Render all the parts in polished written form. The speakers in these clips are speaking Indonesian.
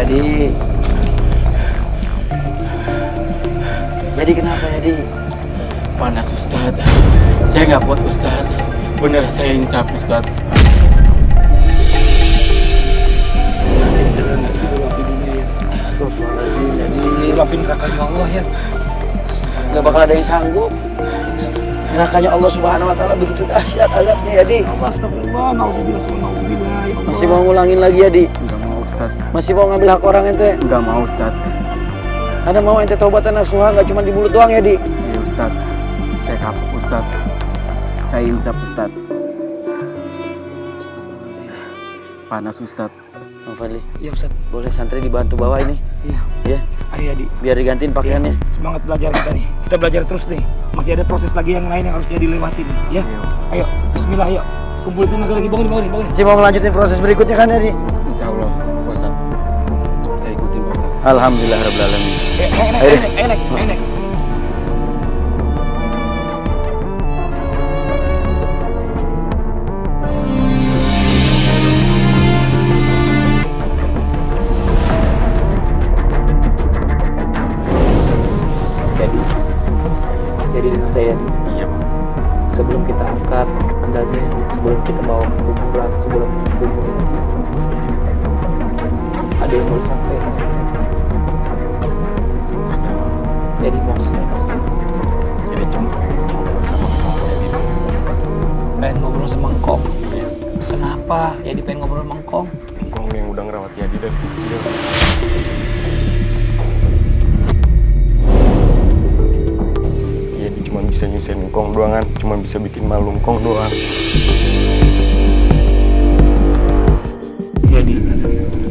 Yadi. Jadi kenapa Yadi? Panas Ustaz. Saya nggak kuat Ustaz. Bener saya insaf Ustaz. Jadi lapin nerakanya Allah ya. Gak bakal ada yang sanggup. Nerakanya Allah Subhanahu Wa Taala begitu dahsyat azabnya Yadi. Astagfirullah, nauzubillah, nauzubillah. Masih mau ngulangin lagi Yadi? Nggak mau Ustaz. Masih mau ngambil hak orang ente? Nggak mau Ustaz. Ada mau ente taubatan nasuha nggak cuma di mulut doang Yadi? Iya Ustaz. Saya kapok Ustaz. Saya insaf Ustaz. Panas Ustaz. Bang Fadli, Iya Ustaz. boleh santri dibantu bawa ini? Iya. Ya, Ayo Yadi. biar digantiin pakaiannya. Semangat belajar kita nih. Kita belajar terus nih. Masih ada proses lagi yang lain yang harus jadi dilewatin. Ya. Iya. Ayo, bismillah ayo. Kumpulin tenaga lagi, bangun. Masih mau melanjutin proses berikutnya kan Yadi? Insya Allah Ustaz. Saya ikutin Ustaz. Alhamdulillah Rabbil Alamin. Naik. Jadi dengan saya nih, Iya Pak. sebelum kita angkat tandanya, sebelum kita bawa ke kuburan, sebelum kita kubur, ada yang mau disampaikan. Jadi mau sampaikan. Jadi cuma pengen ngobrol sama Engkong. Pengen ngobrol sama Engkong. Iya. Kenapa? Jadi pengen ngobrol sama Engkong. Engkong yang udah ngerawat Yadi dari kecil. Yadi cuma bisa nyusahin Engkong doang kan. Cuma bisa bikin malu Engkong doang.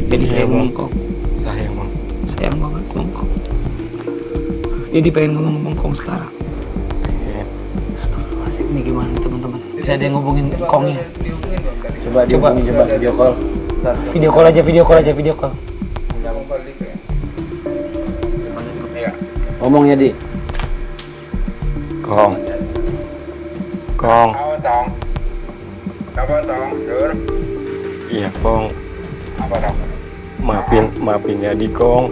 Jadi sayang sama Engkong. Sayang Bang. Sayang banget sama Engkong. Jadi pengen ngomong sama Engkong sekarang. Iya. Astagfirullahaladzim, ini gimana nih teman-teman? Bisa ada yang ngubungin Engkongnya? Coba dihubungi, coba video call. Video call. Ngomong Yadi. Kong. Kong. Apa tong? Apa tong? Dur. Iya Kong. Apa tong? Maafin Yadi Kong.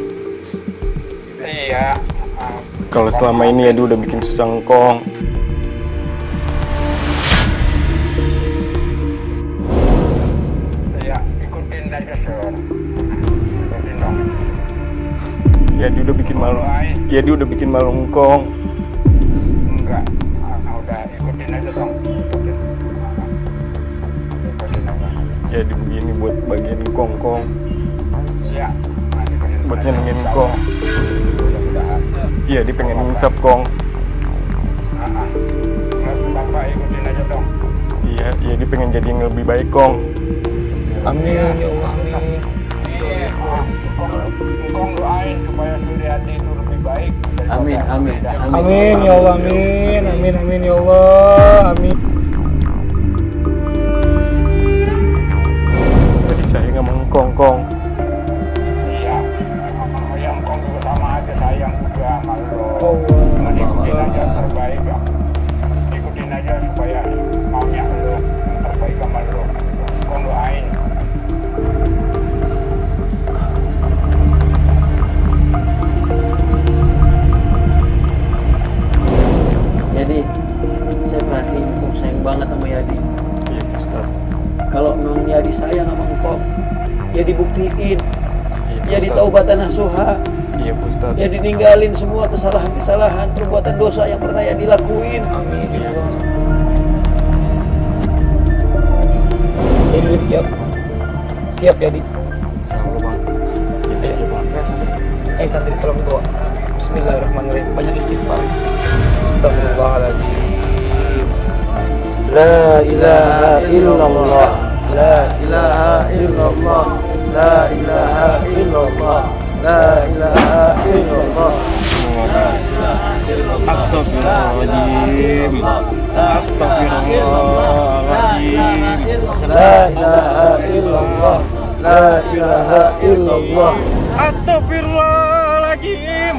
Iya. Kalau selama ini Yadi udah bikin susah Engkong. Iya, ikutin aja sur. Ikutin dong. Yadi udah bikin malu. Yadi udah bikin malu Engkong. Enggak. Udah ikutin aja dong. Ikutin. Ikutin aja. Yadi begini buat bagian Engkong Kong. Iya. Ikutin Buat aja. nyenengin Kong. Mudah-mudahan. Iya, dia pengen insaf Kong. Nggak apa-apa, ikutin aja dong. Iya, dia pengen jadi yang lebih baik Kong. Amin ya Allah, amin. Engkong doain supaya Suryati itu lebih baik. Amin. Amin ya Allah, amin ya Allah, amin. Tadi sayang sama Engkong Kong. Iya. Yang Engkong juga sama aja sayang juga sama lo. Allah. Cuman ikutin aja yang terbaik ya. Ikutin aja supaya maunya lo yang terbaik sama lo. Engkong doain. Yadi, saya perhatiin Engkong sayang banget sama Yadi. Iya, Ustaz. Kalau memang Yadi sayang sama Engkong, ya dibuktiin. Ya Ustaz. ditaubatan nasuha. Iya, Ustaz. Ya ditinggalin semua kesalahan-kesalahan, perbuatan dosa yang pernah ya dilakuin. Amin ya Allah. Jadi udah siap ya di. Insya Allah Bang. Iya, siap Bang. Santri tolong doa. Bismillahirrahmanirrahim. Banyak istighfar. Astagfirullahaladzim. La ilaha illallah. La ilaha illallah. La ilaha illallah. La ilaha illallah. Astagfirullahaladzim. Astagfirullahaladzim. La ilaha illallah. La ilaha illallah. Astagfirullahaladzim.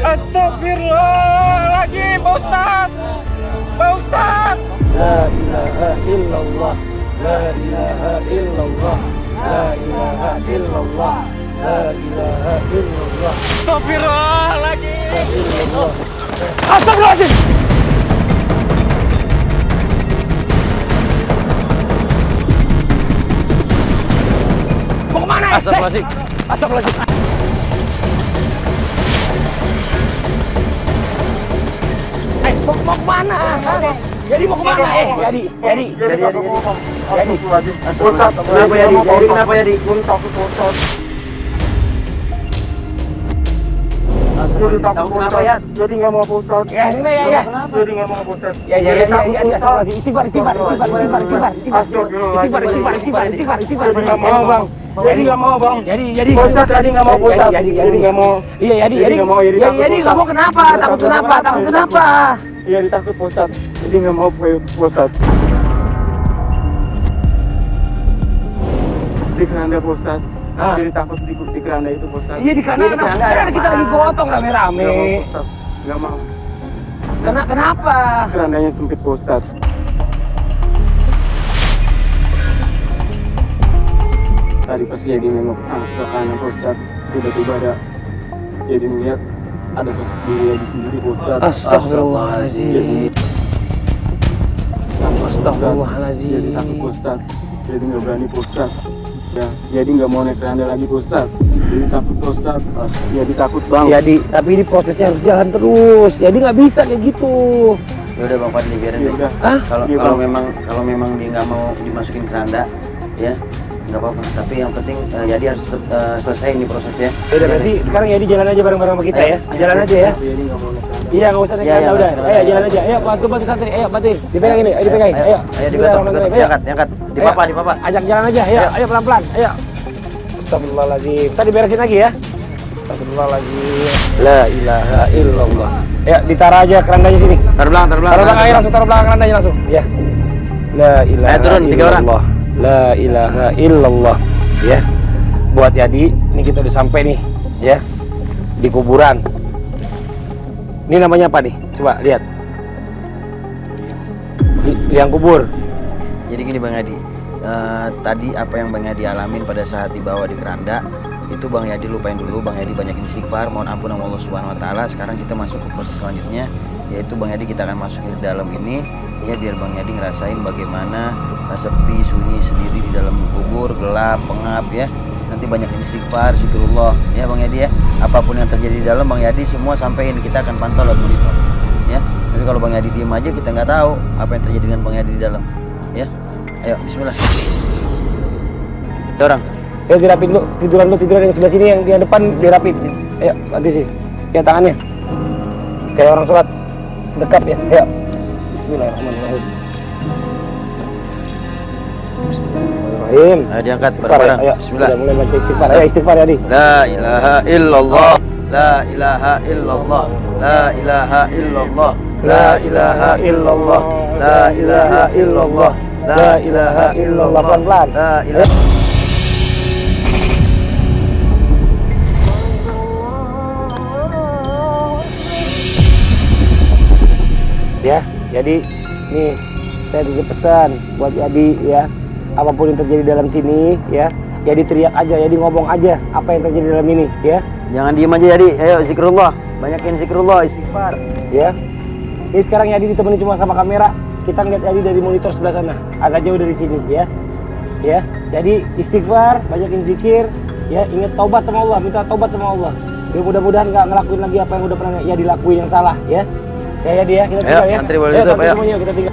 Astagfirullahaladzim, Pak Ustadz. Pak Ustadz. La ilaha illallah. La ilaha illallah. La ilaha illallah. La ilaha illallah. Astagfirullahaladzim. Astagfirullahaladzim. Mau kemana? Astagfirullahaladzim. Astagfirullahaladzim. Mau kemana? Jadi mau kemana? Jadi. Kenapa Yadi? Jadi takut Kenapa ya? Jadi nggak mau Ustaz. Ya, ini ya. Jadi nggak mau Ustaz. Ya. Astagfirullahaladzim. Istighfar. Jadi nggak mau bang. Jadi nggak mau bang. Jadi. Ustaz jadi nggak mau Ustaz. Jadi nggak mau. Iya, jadi nggak mau kenapa? Takut kenapa? Iya ditakut Ustaz. Jadi nggak mau Ustaz. Di keranda Ustaz. Ah. Jadi takut di keranda itu Ustaz. Iya di kanan. Kan kita lagi gotong rame-rame. Nggak mau Ustaz. Nggak mau. Kenapa? Kerandanya sempit Ustaz. Tadi pas jadi nengok ke kanan Ustaz, tiba-tiba jadi melihat ada sosok diri di sendiri Ustaz. Astagfirullahaladzim. Jadi Astagfirullahaladzim. takut Ustaz, jadi nggak berani Ustaz. Ya, jadi nggak mau naik keranda lagi Ustaz. Jadi takut Ustaz. Jadi takut bang. Jadi, tapi ini prosesnya harus jalan terus. Jadi nggak bisa kayak gitu. Ya udah Bang Fadli biarin Ya deh. udah. Hah? Kalau Iya, kalau Bang. memang dia nggak mau dimasukin keranda, ya nggak apa-apa. Tapi yang penting Yadi harus selesai ini prosesnya. Udah berarti sekarang Yadi jalan aja bareng-bareng sama kita ya. Jalan aja ya. Jadi nggak mau naik keranda. Iya nggak usah naik Iya, keranda iya, udah. nggak usah Ayo naik jalan aja. Ayo bantu santri. Ayo bantuin. Dipegangin nih. Ayo dipegangin. Ayo. Ayo Bismillah, diangkat, Ayo. dipapa. Ajak jalan aja. Ayo. Ayo pelan-pelan. Ayo. Astagfirullahaladzim. Tadi beresin lagi ya. Astagfirullahaladzim. La ilaha illallah. Ya ditara aja kerandanya sini. Taruh belakang. Taruh belakang aja langsung. Taruh belakang kerandanya langsung. Ya. La ilaha Ayo turun, 3 orang. illallah. La ilaha illallah. Ya. Buat Yadi, ini kita udah sampai nih, ya. Di kuburan. Ini namanya apa nih? Coba lihat. Liang kubur. Jadi gini Bang Yadi, tadi apa yang Bang Yadi alamin pada saat dibawa di keranda itu Bang Yadi lupain dulu. Bang Yadi banyakin istighfar, mohon ampun sama Allah Subhanahu Wa Taala. Sekarang kita masuk ke proses selanjutnya, yaitu Bang Yadi kita akan masukin ke dalam ini, ya biar Bang Yadi ngerasain bagaimana sepi sunyi sendiri di dalam kubur, gelap, pengap ya. Nanti banyak istighfar, zikrullah ya Bang Yadi ya. Apapun yang terjadi di dalam Bang Yadi semua sampein, kita akan pantau lewat monitor ya. Tapi kalau Bang Yadi diem aja kita nggak tahu apa yang terjadi dengan Bang Yadi di dalam ya. Ayo bismillah. Ada orang. Ayo dirapin dulu, tiduran yang sebelah sini, yang depan dirapin. Ayo, nanti sih. Ya tangannya. Kayak orang sholat. Dekap ya. Ayo. Bismillahirrahmanirrahim. Bismillahirrahmanirrahim. Ayo diangkat Istighfar, bareng-bareng. Ayo, Bismillah. Udah mulai baca istighfar. Ayo istighfar ya, Di. La ilaha illallah. La ilaha illallah. La ilaha illallah. La ilaha illallah. La ilaha illallah. La ilaha illallah. Pelan-pelan. La ilaha. Ya, jadi nih saya titip pesan buat Yadi ya. Apapun yang terjadi dalam sini ya, Yadi teriak aja, Yadi ngomong aja apa yang terjadi dalam ini ya. Jangan diem aja Yadi. Ayo zikrullah. Banyakin zikrullah, istighfar. Ya. Ini sekarang Yadi ditemani cuma sama kamera. Kita ngeliat Yadi dari monitor sebelah sana, agak jauh dari sini ya. Ya. Jadi istighfar, banyakin zikir, ya, ingat taubat sama Allah, minta taubat sama Allah. Ya, mudah-mudahan nggak ngelakuin lagi apa yang udah pernah Yadi lakuin yang salah ya. Ya Yadi ya, kita tinggal ya. santri boleh tutup, santri ayo. semuanya kita tinggal.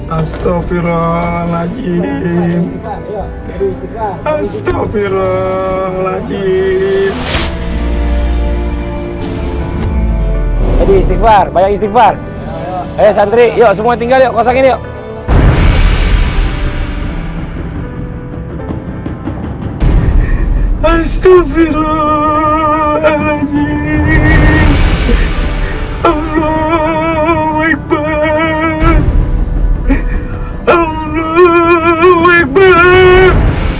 Astagfirullahaladzim. Ayo, Yadi istighfar. Astagfirullahaladzim. Jadi istighfar, banyak istighfar. Ayo santri, yuk semua tinggal yuk, kosongin yuk. Astagfirullahaladzim. Allahu Akbar. Allahu Akbar.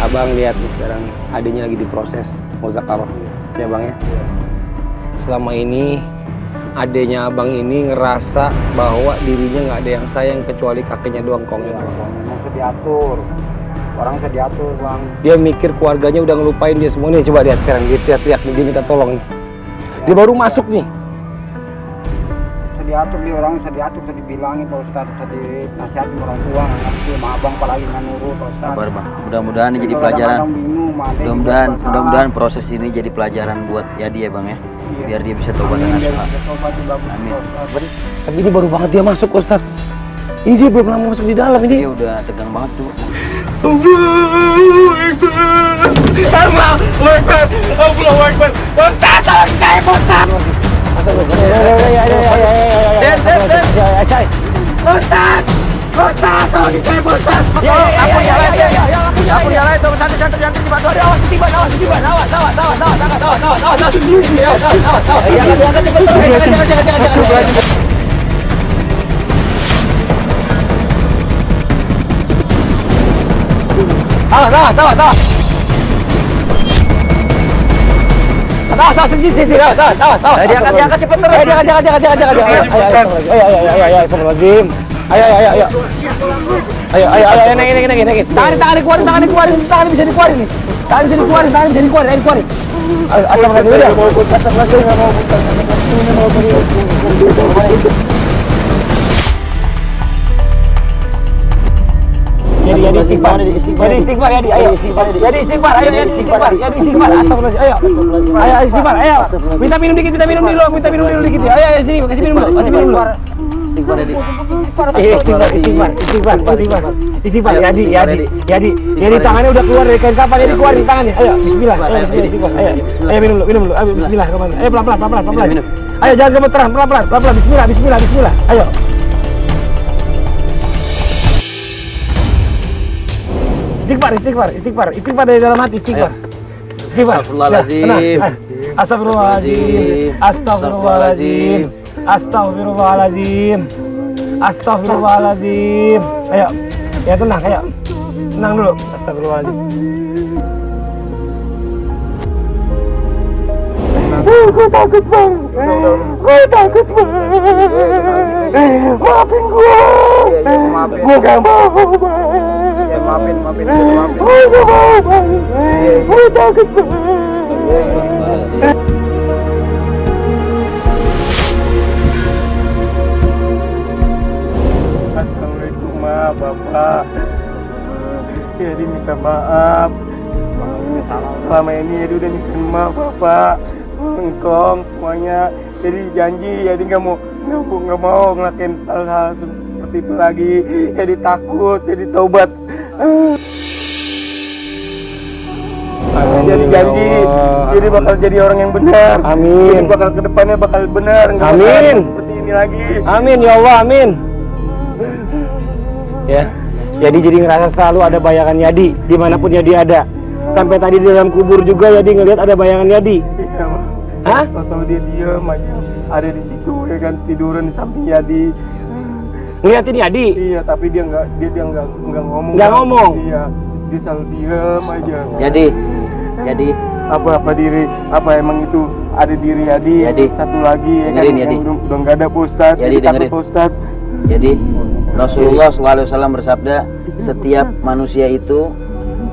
Abang lihat nih sekarang adanya lagi diproses muzakarah ya bang ya. Selama ini adenya abang ini ngerasa bahwa dirinya nggak ada yang sayang kecuali kakeknya doang kong. Memang diatur. Orang bisa diatur, Bang. Dia mikir keluarganya udah ngelupain dia semua nih. Coba lihat sekarang, dia teriak-teriak nih, dia minta tolong nih. Dia baru masuk nih. Bisa diatur nih, orang bisa diatur, bisa dibilangin Pak Ustadz, bisa dinasihatin orang tua, nggak ngerti sama abang apalagi nggak nurut Pak Ustadz. Sabar bang, mudah-mudahan ini jadi Kalau pelajaran. kadang-kadang bingung, ada yang Mudah-mudahan salah. proses ini jadi pelajaran buat Yadi ya bang ya. Iya. Biar dia bisa tobat dan Amin, biar nasuha. bisa tobat tuh bagus, Amin. Pak Ustadz. Tapi ini baru banget dia masuk, Ustaz. Ini dia belum lama masuk di dalam ini. Dia udah tegang banget tuh. Diangkat cepet terus. Ayo, naikin. Tangan dikeluarin, tangan bisa dikeluarin nih. Tangan bisa dikeluarin. Jadi istighfar. Jadi istighfar. Ayo istighfar. Astagfirullahaladzim. Ayo istighfar. Ayo. Minta minum dikit dikit. Ayo sini, kasih minum dulu. Istighfar Yadi. Istighfar. Yadi tangannya udah keluar dari kain kafan. Yadi keluarin tangannya. Ayo bismillah. Ayo minum dulu. Ayo bismillah. Ayo pelan. Ayo jangan gemeteran, pelan. Bismillah. Ayo. Istighfar dari dalam hati, istighfar. Astagfirullahaladzim. Astagfirullahaladzim. Ayo. Ya tenang, ayo. Tenang dulu. Astagfirullahaladzim. Gue takut bang. Maafin gue. Gue gak mau bang. Maafin. Gue gak mau bang. Gue takut bang. Assalamualaikum Bapak. Jadi minta maaf. Selama ini jadi udah nyusahin Bapak, engkong semuanya. Jadi janji, jadi nggak mau ngelakuin hal-hal seperti itu lagi. Jadi takut, jadi taubat. Jadi janji, jadi bakal jadi orang yang benar. Amin. Jadi bakal kedepannya bakal benar. Nggak bakal Amin. seperti ini lagi. Amin ya Allah, amin. Ya, jadi ngerasa selalu ada bayangan Yadi dimanapun Yadi ada. Sampai tadi di dalam kubur juga Yadi ngelihat ada bayangan Yadi. Iya, Bang. Hah? Atau dia diam aja, ada di situ ya kan, tiduran di samping Yadi. Ngeliatin Yadi? Iya, tapi dia nggak ngomong. Nggak ngomong? Iya, dia selalu diam aja. Yadi. Apa diri? Apa emang itu ada diri Yadi? Yadi. Satu lagi ya kan, Dengerin, Yadi. yang udah nggak ada Pak Ustadz. Yadi, Jadi takut dengerin. Pak Ustadz. Jadi Rasulullah SAW bersabda, setiap manusia itu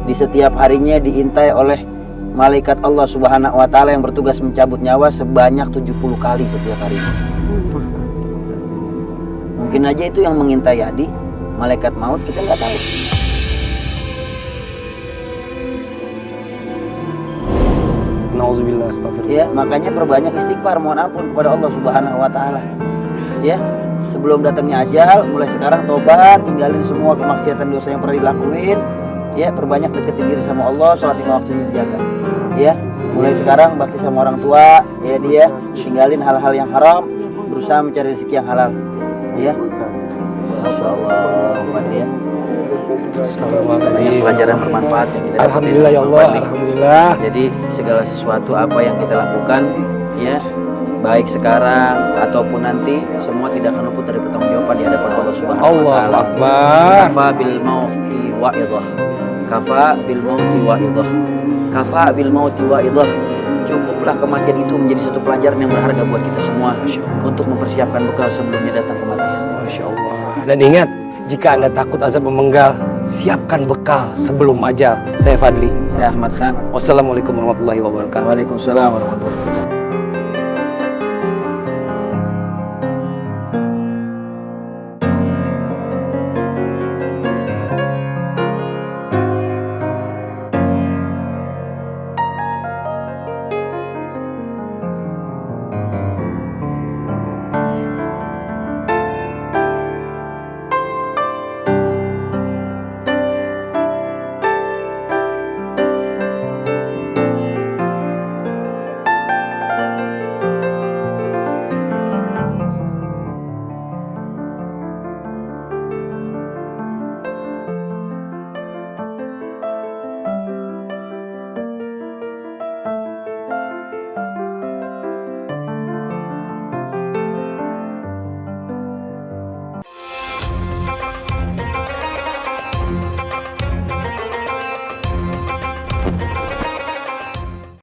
di setiap harinya diintai oleh malaikat Allah Subhanahu wa taala yang bertugas mencabut nyawa sebanyak 70 kali setiap harinya. Mungkin aja itu yang mengintai Yadi, malaikat maut, kita nggak tahu. Nauzubillah, astagfirullah. Ya, makanya perbanyak istighfar, mohon ampun kepada Allah Subhanahu wa taala. Ya, sebelum datangnya ajal, mulai sekarang tobat, tinggalin semua kemaksiatan dosa yang pernah dilakuin. Ya, perbanyak deketin diri sama Allah, sholat 5 waktu dijaga. Ya, mulai sekarang bakti sama orang tua, ya dia tinggalin hal-hal yang haram, berusaha mencari rezeki yang halal. Ya. Masya Allah, ya. Banyak pelajaran bermanfaat yang kita dapetin. Alhamdulillah ya Allah, Bang Fadli. alhamdulillah. Jadi segala sesuatu apa yang kita lakukan, ya, baik sekarang ataupun nanti, semua tidak akan luput dari pertanggungjawaban di hadapan Allah Subhanahu wa Allahu taala. Akbar. Kafa bil mauti wa'idhah. Kafa bil mauti wa'idhah. Kafa bil mauti wa'idhah. cukuplah kematian itu menjadi satu pelajaran yang berharga buat kita semua untuk mempersiapkan bekal sebelumnya datang kematian. Masya Allah. Dan ingat, jika Anda takut azab memenggal, siapkan bekal sebelum ajal. Saya Fadli. Saya Ahmad Khan. Wassalamualaikum warahmatullahi wabarakatuh. Waalaikumsalam warahmatullahi wabarakatuh.